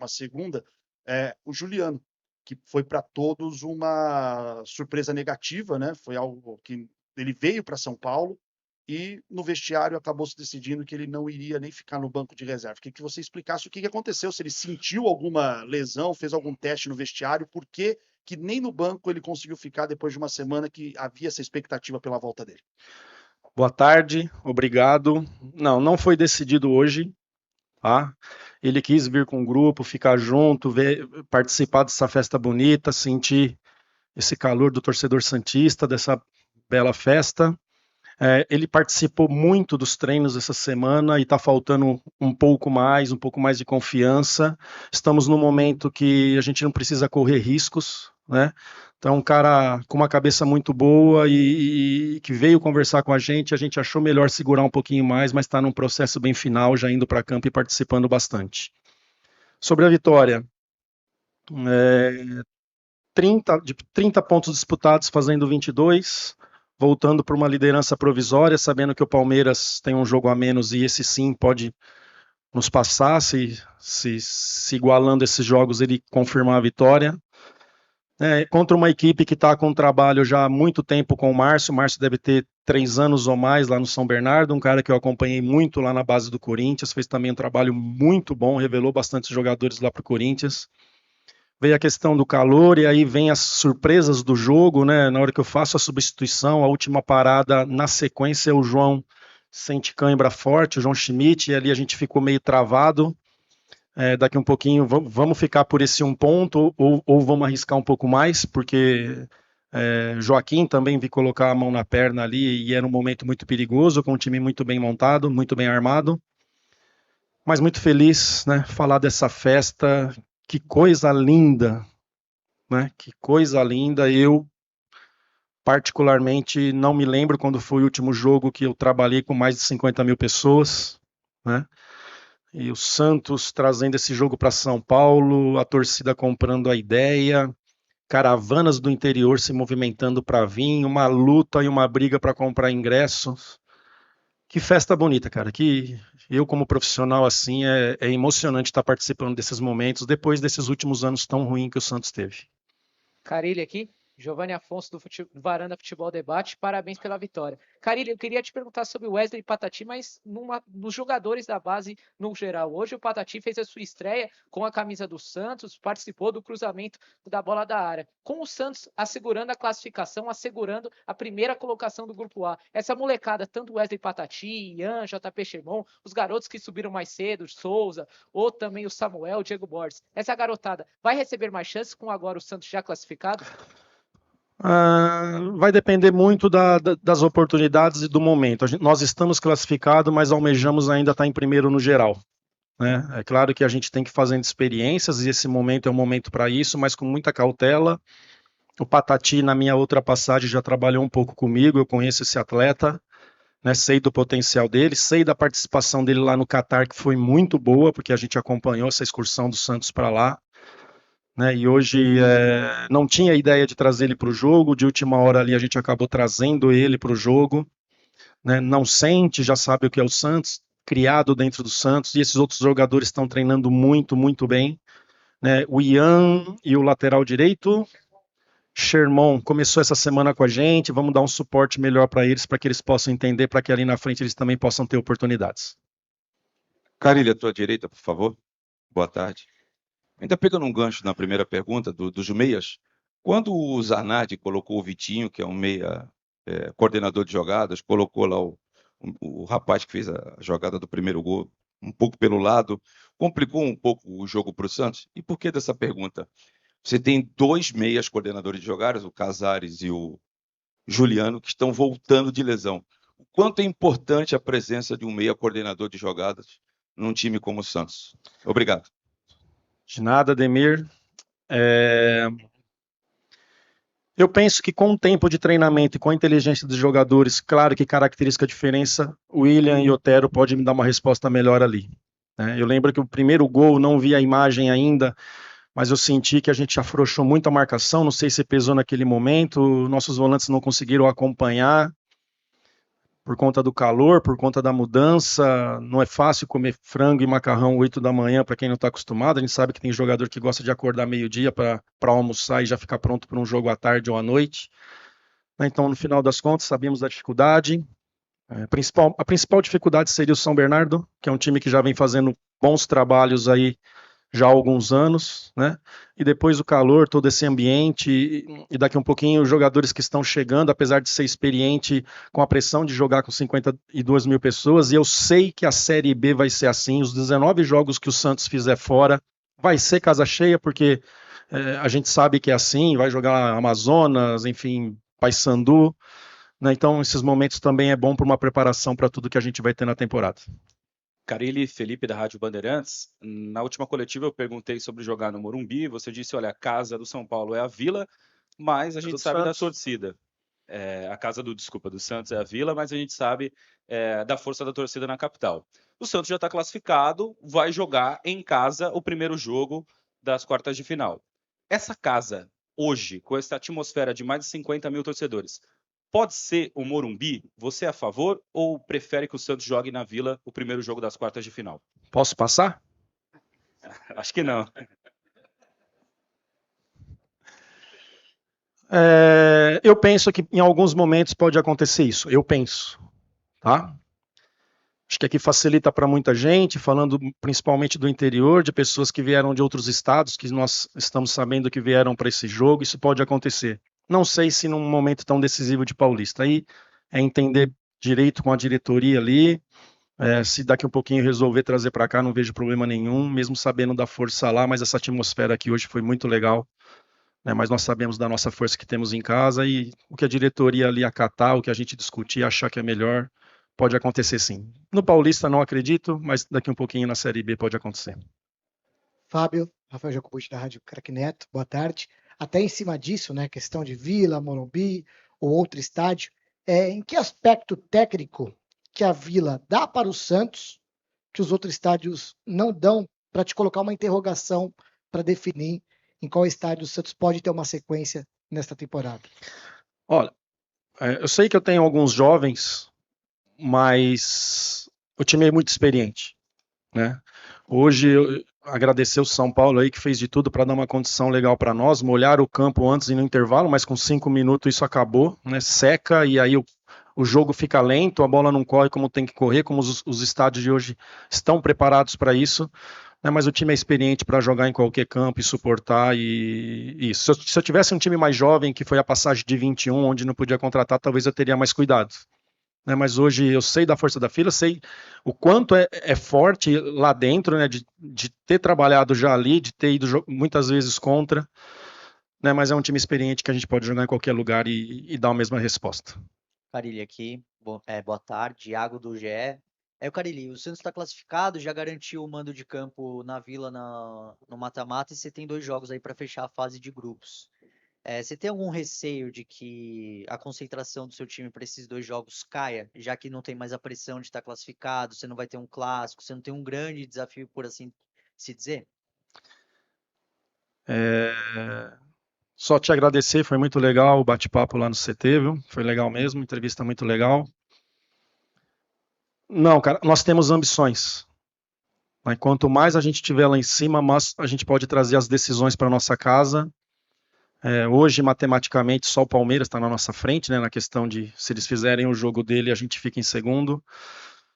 uma segunda, o Juliano, que foi para todos uma surpresa negativa, né? Foi algo que ele veio para São Paulo e no vestiário acabou se decidindo que ele não iria nem ficar no banco de reserva. Queria que você explicasse o que aconteceu, se ele sentiu alguma lesão, fez algum teste no vestiário, por que nem no banco ele conseguiu ficar depois de uma semana que havia essa expectativa pela volta dele. Boa tarde, obrigado. Não foi decidido hoje, tá? Ele quis vir com o grupo, ficar junto, participar dessa festa bonita, sentir esse calor do torcedor santista, dessa bela festa. Ele participou muito dos treinos essa semana e está faltando um pouco mais de confiança. Estamos num momento que a gente não precisa correr riscos, né? Então, um cara com uma cabeça muito boa e que veio conversar com a gente achou melhor segurar um pouquinho mais, mas está num processo bem final, já indo para campo e participando bastante. Sobre a vitória, 30 pontos disputados, fazendo 22, voltando para uma liderança provisória, sabendo que o Palmeiras tem um jogo a menos e esse sim pode nos passar, se igualando esses jogos ele confirmar a vitória. Contra uma equipe que está com um trabalho já há muito tempo com o Márcio deve ter 3 anos ou mais lá no São Bernardo, um cara que eu acompanhei muito lá na base do Corinthians, fez também um trabalho muito bom, revelou bastante jogadores lá para o Corinthians. Veio a questão do calor e aí vem as surpresas do jogo, né? Na hora que eu faço a substituição, a última parada na sequência, o João sente cãibra forte, o João Schmidt, e ali a gente ficou meio travado. Daqui um pouquinho vamos ficar por esse um ponto ou vamos arriscar um pouco mais, porque Joaquim também vi colocar a mão na perna ali e era um momento muito perigoso, com um time muito bem montado, muito bem armado. Mas muito feliz, né? Falar dessa festa. Que coisa linda, né? Que coisa linda. Eu, particularmente, não me lembro quando foi o último jogo que eu trabalhei com mais de 50 mil pessoas, né? E o Santos trazendo esse jogo para São Paulo, a torcida comprando a ideia, caravanas do interior se movimentando para vir, uma luta e uma briga para comprar ingressos. Que festa bonita, cara. Que eu, como profissional, assim, é emocionante estar participando desses momentos depois desses últimos anos tão ruins que o Santos teve. Carilli aqui, Giovanni Afonso do Varanda Futebol Debate, parabéns pela vitória. Carilli, eu queria te perguntar sobre o Wesley Patati, mas nos jogadores da base no geral. Hoje o Patati fez a sua estreia com a camisa do Santos, participou do cruzamento da bola da área. Com o Santos assegurando a classificação, assegurando a primeira colocação do Grupo A. Essa molecada, tanto Wesley Patati, Ian, JP Chemon, os garotos que subiram mais cedo, Souza, ou também o Samuel, Diego Borges. Essa garotada vai receber mais chances com agora o Santos já classificado? Vai depender muito das oportunidades e do momento. Nós estamos classificados, mas almejamos ainda estar em primeiro no geral, né? É claro que a gente tem que fazer experiências e esse momento é um momento para isso, mas com muita cautela. O Patati, na minha outra passagem, já trabalhou um pouco comigo, eu conheço esse atleta, né? Sei do potencial dele, sei da participação dele lá no Catar, que foi muito boa, porque a gente acompanhou essa excursão do Santos para lá. Né, e hoje não tinha ideia de trazer ele para o jogo, de última hora ali a gente acabou trazendo ele para o jogo, né, não sente, já sabe o que é o Santos, criado dentro do Santos, e esses outros jogadores estão treinando muito, muito bem, né, o Ian e o lateral direito, Sherman, começou essa semana com a gente, vamos dar um suporte melhor para que eles possam entender, para que ali na frente eles também possam ter oportunidades. Carilli, à tua direita, por favor. Boa tarde. Ainda pegando um gancho na primeira pergunta dos meias, quando o Zanardi colocou o Vitinho, que é um meia coordenador de jogadas, colocou lá o rapaz que fez a jogada do primeiro gol um pouco pelo lado, complicou um pouco o jogo para o Santos? E por que dessa pergunta? Você tem 2 meias coordenadores de jogadas, o Casares e o Juliano, que estão voltando de lesão. O quanto é importante a presença de um meia coordenador de jogadas num time como o Santos? Obrigado. De nada, Ademir. Eu penso que com o tempo de treinamento e com a inteligência dos jogadores, claro que característica a diferença, o William e o Otero podem me dar uma resposta melhor ali. Né? Eu lembro que o primeiro gol, não vi a imagem ainda, mas eu senti que a gente afrouxou muito a marcação, não sei se pesou naquele momento, nossos volantes não conseguiram acompanhar. por conta do calor, por conta da mudança. Não é fácil comer frango e macarrão 8 da manhã para quem não está acostumado. A gente sabe que tem jogador que gosta de acordar meio-dia para almoçar e já ficar pronto para um jogo à tarde ou à noite. Então, no final das contas, sabíamos da dificuldade. A principal dificuldade seria o São Bernardo, que é um time que já vem fazendo bons trabalhos aí já há alguns anos, né? E depois o calor, todo esse ambiente, e daqui um pouquinho os jogadores que estão chegando, apesar de ser experiente, com a pressão de jogar com 52 mil pessoas, e eu sei que a Série B vai ser assim, os 19 jogos que o Santos fizer fora, vai ser casa cheia, porque a gente sabe que é assim, vai jogar Amazonas, enfim, Paysandu, né? Então esses momentos também é bom para uma preparação para tudo que a gente vai ter na temporada. Carille Felipe, da Rádio Bandeirantes. Na última coletiva eu perguntei sobre jogar no Morumbi, você disse, olha, a casa do São Paulo é a Vila, mas a gente sabe da torcida. A casa do Santos é a Vila, mas a gente sabe da força da torcida na capital. O Santos já está classificado, vai jogar em casa o primeiro jogo das quartas de final. Essa casa, hoje, com essa atmosfera de mais de 50 mil torcedores, pode ser o Morumbi? Você é a favor ou prefere que o Santos jogue na Vila o primeiro jogo das quartas de final? Posso passar? Acho que não. Eu penso que em alguns momentos pode acontecer isso. Eu penso, tá? Acho que aqui facilita para muita gente, falando principalmente do interior, de pessoas que vieram de outros estados, que nós estamos sabendo que vieram para esse jogo. Isso pode acontecer. Não sei se num momento tão decisivo de Paulista. Aí é entender direito com a diretoria ali. Se daqui um pouquinho resolver trazer para cá, não vejo problema nenhum, mesmo sabendo da força lá, mas essa atmosfera aqui hoje foi muito legal. Mas nós sabemos da nossa força que temos em casa e o que a diretoria ali acatar, o que a gente discutir, achar que é melhor, pode acontecer sim. No Paulista não acredito, mas daqui um pouquinho na Série B pode acontecer. Fábio, Rafael Jacobucci da Rádio Craque Neto, boa tarde. Até em cima disso, né, questão de Vila, Morumbi ou outro estádio, em que aspecto técnico que a Vila dá para o Santos que os outros estádios não dão, para te colocar uma interrogação para definir em qual estádio o Santos pode ter uma sequência nesta temporada? Olha, eu sei que eu tenho alguns jovens, mas o time é muito experiente, né? Hoje eu agradecer o São Paulo aí que fez de tudo para dar uma condição legal para nós, molhar o campo antes e no intervalo, mas com 5 minutos isso acabou, né? Seca e aí o jogo fica lento, a bola não corre como tem que correr, como os estádios de hoje estão preparados para isso, né? Mas o time é experiente para jogar em qualquer campo e suportar e isso. Se eu tivesse um time mais jovem, que foi a passagem de 21, onde não podia contratar, talvez eu teria mais cuidado. Mas hoje eu sei da força da Vila, sei o quanto é forte lá dentro, né, de ter trabalhado já ali, de ter ido muitas vezes contra, né, mas é um time experiente que a gente pode jogar em qualquer lugar e dar a mesma resposta. Carille aqui, boa tarde, Iago do GE. O Carille, o Santos está classificado, já garantiu o mando de campo na Vila no mata-mata e você tem 2 jogos aí para fechar a fase de grupos. Você tem algum receio de que a concentração do seu time para esses 2 jogos caia, já que não tem mais a pressão de estar classificado, você não vai ter um clássico, você não tem um grande desafio, por assim se dizer? Só te agradecer, foi muito legal o bate-papo lá no CT, viu? Foi legal mesmo, entrevista muito legal. Não, cara, nós temos ambições. Mas quanto mais a gente estiver lá em cima, mais a gente pode trazer as decisões para nossa casa. Hoje, matematicamente, só o Palmeiras está na nossa frente, né, na questão de se eles fizerem o jogo dele, a gente fica em segundo.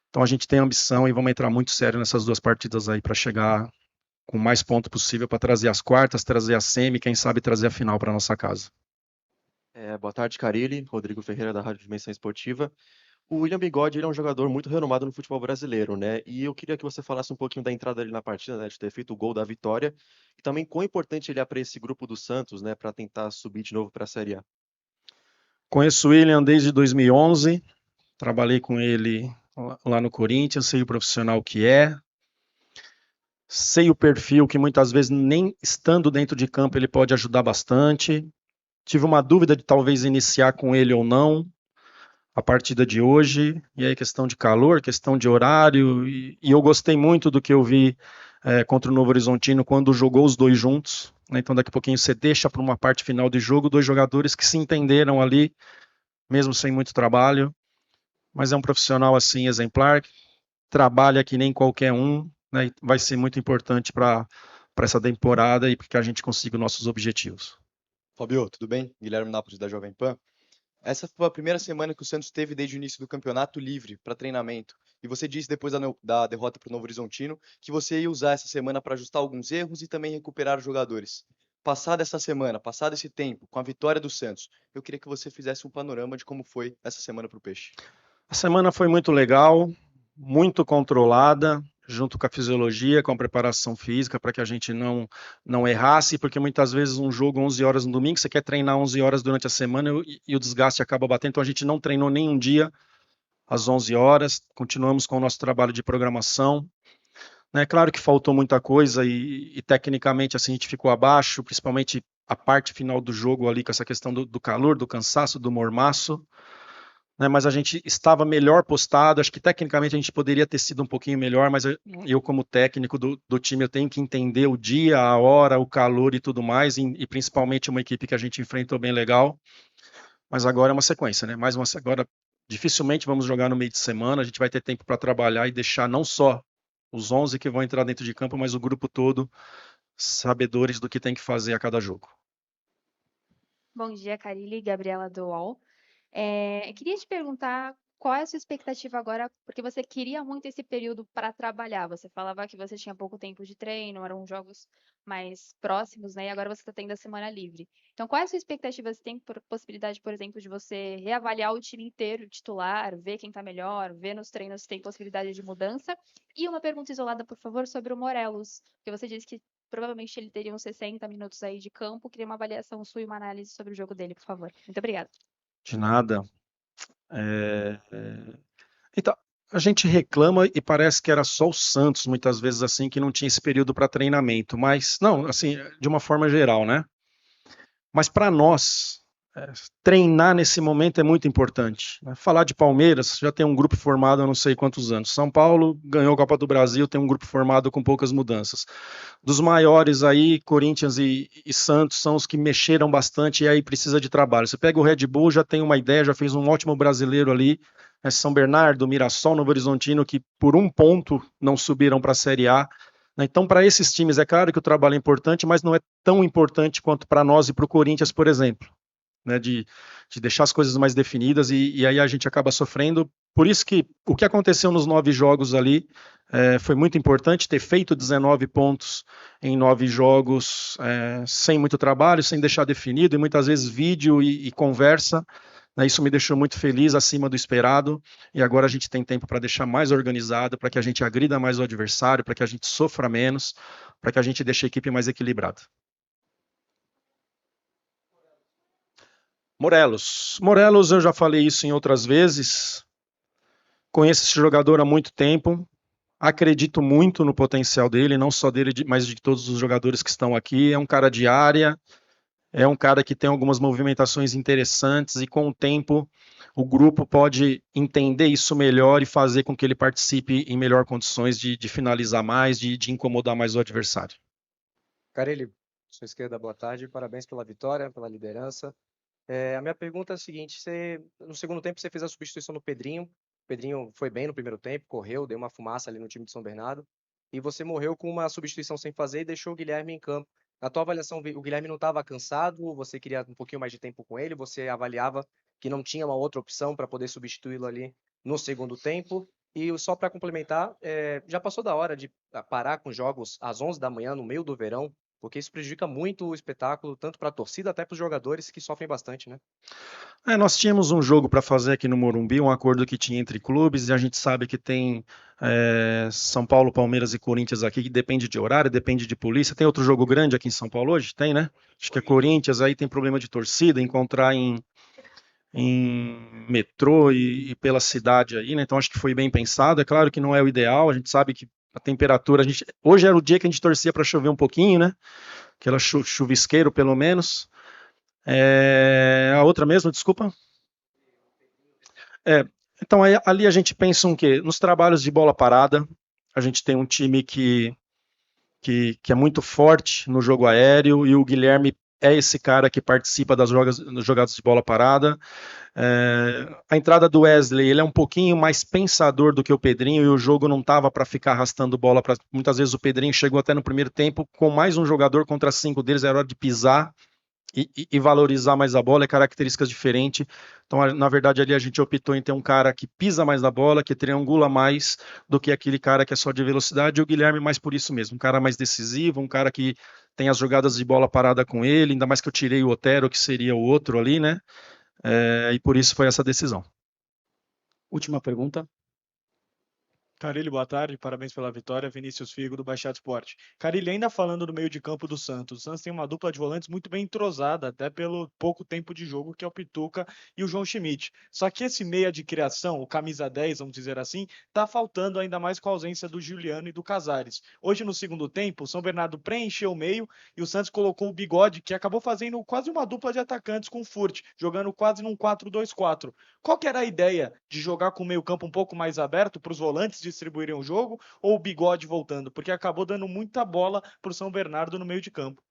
Então a gente tem ambição e vamos entrar muito sério nessas 2 partidas aí para chegar com o mais ponto possível para trazer as quartas, trazer a semi, quem sabe trazer a final para nossa casa. Boa tarde, Carille. Rodrigo Ferreira, da Rádio Dimensão Esportiva. O William Bigode, ele é um jogador muito renomado no futebol brasileiro, né? E eu queria que você falasse um pouquinho da entrada dele na partida, né? De ter feito o gol da vitória. E também quão importante ele é para esse grupo do Santos, né? Para tentar subir de novo para a Série A. Conheço o William desde 2011. Trabalhei com ele lá no Corinthians, sei o profissional que é. Sei o perfil que muitas vezes nem estando dentro de campo ele pode ajudar bastante. Tive uma dúvida de talvez iniciar com ele ou não a partida de hoje, e aí questão de calor, questão de horário, e eu gostei muito do que eu vi contra o Novo Horizontino quando jogou os 2 juntos, né? Então daqui a pouquinho você deixa para uma parte final de jogo 2 jogadores que se entenderam ali, mesmo sem muito trabalho, mas é um profissional assim exemplar, trabalha que nem qualquer um, né, e vai ser muito importante para essa temporada e para que a gente consiga os nossos objetivos. Fabio, tudo bem? Guilherme Nápoles da Jovem Pan. Essa foi a primeira semana que o Santos teve desde o início do campeonato livre para treinamento. E você disse depois da derrota para o Novo Horizontino que você ia usar essa semana para ajustar alguns erros e também recuperar os jogadores. Passada essa semana, passado esse tempo, com a vitória do Santos, eu queria que você fizesse um panorama de como foi essa semana para o Peixe. A semana foi muito legal, muito controlada, junto com a fisiologia, com a preparação física, para que a gente não errasse, porque muitas vezes um jogo 11 horas no domingo, você quer treinar 11 horas durante a semana e o desgaste acaba batendo, então a gente não treinou nem um dia às 11 horas, continuamos com o nosso trabalho de programação. É claro que faltou muita coisa e tecnicamente assim, a gente ficou abaixo, principalmente a parte final do jogo ali, com essa questão do calor, do cansaço, do mormaço. Mas a gente estava melhor postado, acho que tecnicamente a gente poderia ter sido um pouquinho melhor, mas eu como técnico do time, eu tenho que entender o dia, a hora, o calor e tudo mais, e principalmente uma equipe que a gente enfrentou bem legal, mas agora é uma sequência, né? Agora dificilmente vamos jogar no meio de semana, a gente vai ter tempo para trabalhar e deixar não só os 11 que vão entrar dentro de campo, mas o grupo todo sabedores do que tem que fazer a cada jogo. Bom dia, Carille, Gabriela do UOL. Queria te perguntar qual é a sua expectativa agora, porque você queria muito esse período para trabalhar. Você falava que você tinha pouco tempo de treino, eram jogos mais próximos, né? E agora você está tendo a semana livre. Então, qual é a sua expectativa? Você tem possibilidade, por exemplo, de você reavaliar o time inteiro, titular, ver quem está melhor, ver nos treinos se tem possibilidade de mudança? E uma pergunta isolada, por favor, sobre o Morelos, porque você disse que provavelmente ele teria uns 60 minutos aí de campo. Queria uma avaliação sua e uma análise sobre o jogo dele, por favor. Muito obrigada. De nada. Então, a gente reclama e parece que era só o Santos, muitas vezes assim, que não tinha esse período para treinamento, mas, não, assim, de uma forma geral, né? Mas para nós, treinar nesse momento é muito importante. Né? Falar de Palmeiras, já tem um grupo formado há não sei quantos anos. São Paulo ganhou a Copa do Brasil, tem um grupo formado com poucas mudanças. Dos maiores aí, Corinthians e Santos são os que mexeram bastante e aí precisa de trabalho. Você pega o Red Bull, já tem uma ideia, já fez um ótimo brasileiro ali. São Bernardo, Mirassol, Novo Horizontino, que por um ponto não subiram para a Série A. Então, para esses times, é claro que o trabalho é importante, mas não é tão importante quanto para nós e para o Corinthians, por exemplo. Né, de deixar as coisas mais definidas e aí a gente acaba sofrendo. Por isso que o que aconteceu nos 9 jogos ali foi muito importante, ter feito 19 pontos em 9 jogos sem muito trabalho, sem deixar definido, e muitas vezes vídeo e conversa. Né, isso me deixou muito feliz, acima do esperado, e agora a gente tem tempo para deixar mais organizado, para que a gente agrida mais o adversário, para que a gente sofra menos, para que a gente deixe a equipe mais equilibrada. Morelos, eu já falei isso em outras vezes, conheço esse jogador há muito tempo, acredito muito no potencial dele, não só dele, mas de todos os jogadores que estão aqui. É um cara de área, é um cara que tem algumas movimentações interessantes e com o tempo o grupo pode entender isso melhor e fazer com que ele participe em melhor condições de finalizar mais, de incomodar mais o adversário. Carille, sua esquerda, boa tarde, parabéns pela vitória, pela liderança. A minha pergunta é a seguinte, no segundo tempo você fez a substituição do Pedrinho, o Pedrinho foi bem no primeiro tempo, correu, deu uma fumaça ali no time de São Bernardo, e você morreu com uma substituição sem fazer e deixou o Guilherme em campo. Na tua avaliação, o Guilherme não estava cansado, você queria um pouquinho mais de tempo com ele, você avaliava que não tinha uma outra opção para poder substituí-lo ali no segundo tempo? E só para complementar, já passou da hora de parar com jogos às 11 da manhã, no meio do verão, porque isso prejudica muito o espetáculo, tanto para a torcida até para os jogadores que sofrem bastante, né? Nós tínhamos um jogo para fazer aqui no Morumbi, um acordo que tinha entre clubes, e a gente sabe que tem São Paulo, Palmeiras e Corinthians aqui, que depende de horário, depende de polícia. Tem outro jogo grande aqui em São Paulo hoje? Tem, né? Acho que é Corinthians, aí tem problema de torcida, encontrar em metrô e pela cidade aí, né? Então acho que foi bem pensado. É claro que não é o ideal, a gente sabe que a temperatura, hoje era o dia que a gente torcia para chover um pouquinho, né? Aquela chuvisqueiro, pelo menos. A outra mesmo, desculpa. Então, ali a gente pensa o quê? Nos trabalhos de bola parada, a gente tem um time que é muito forte no jogo aéreo, e o Guilherme é esse cara que participa das jogadas de bola parada. A entrada do Wesley, ele é um pouquinho mais pensador do que o Pedrinho, e o jogo não estava para ficar arrastando bola. Muitas vezes o Pedrinho chegou até no primeiro tempo com mais um jogador contra 5 deles, era hora de pisar e valorizar mais a bola, é características diferentes. Então, na verdade, ali a gente optou em ter um cara que pisa mais na bola, que triangula mais do que aquele cara que é só de velocidade, e o Guilherme mais por isso mesmo, um cara mais decisivo, um cara que tem as jogadas de bola parada com ele, ainda mais que eu tirei o Otero, que seria o outro ali, né? E por isso foi essa decisão. Última pergunta. Carille, boa tarde, parabéns pela vitória, Vinícius Figo, do Baixada Esporte. Carille, ainda falando do meio de campo do Santos, o Santos tem uma dupla de volantes muito bem entrosada, até pelo pouco tempo de jogo, que é o Pituca e o João Schmidt. Só que esse meia de criação, o camisa 10, vamos dizer assim, tá faltando ainda mais com a ausência do Juliano e do Casares. Hoje, no segundo tempo, o São Bernardo preencheu o meio e o Santos colocou o Bigode, que acabou fazendo quase uma dupla de atacantes com o Furt, jogando quase num 4-2-4. Qual que era a ideia de jogar com o meio campo um pouco mais aberto para os volantes distribuírem o jogo, ou o Bigode voltando? Porque acabou dando muita bola para o São Bernardo no meio de campo.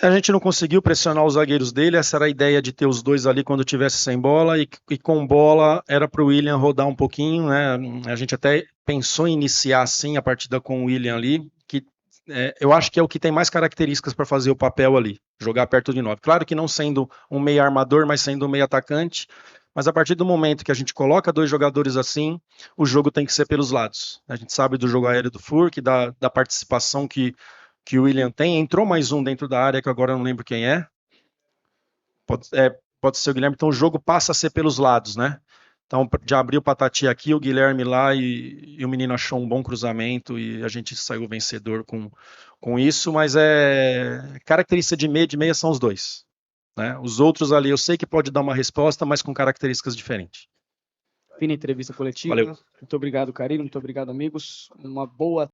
A gente não conseguiu pressionar os zagueiros dele, essa era a ideia de ter os dois ali quando tivesse sem bola, e com bola era para o William rodar um pouquinho, né? A gente até pensou em iniciar assim a partida com o William ali, que eu acho que é o que tem mais características para fazer o papel ali, jogar perto de 9. Claro que não sendo um meio armador, mas sendo um meio atacante, mas a partir do momento que a gente coloca 2 jogadores assim, o jogo tem que ser pelos lados. A gente sabe do jogo aéreo do Furk, da participação que o William tem. Entrou mais um dentro da área, que agora eu não lembro quem é. Pode ser o Guilherme. Então o jogo passa a ser pelos lados, né? Então já abriu o Patati aqui, o Guilherme lá, e o menino achou um bom cruzamento e a gente saiu vencedor com isso, mas característica de meia são os dois. Né? Os outros ali eu sei que pode dar uma resposta, mas com características diferentes. Fim da entrevista coletiva. Valeu. Muito obrigado, Carille. Muito obrigado, amigos. Uma boa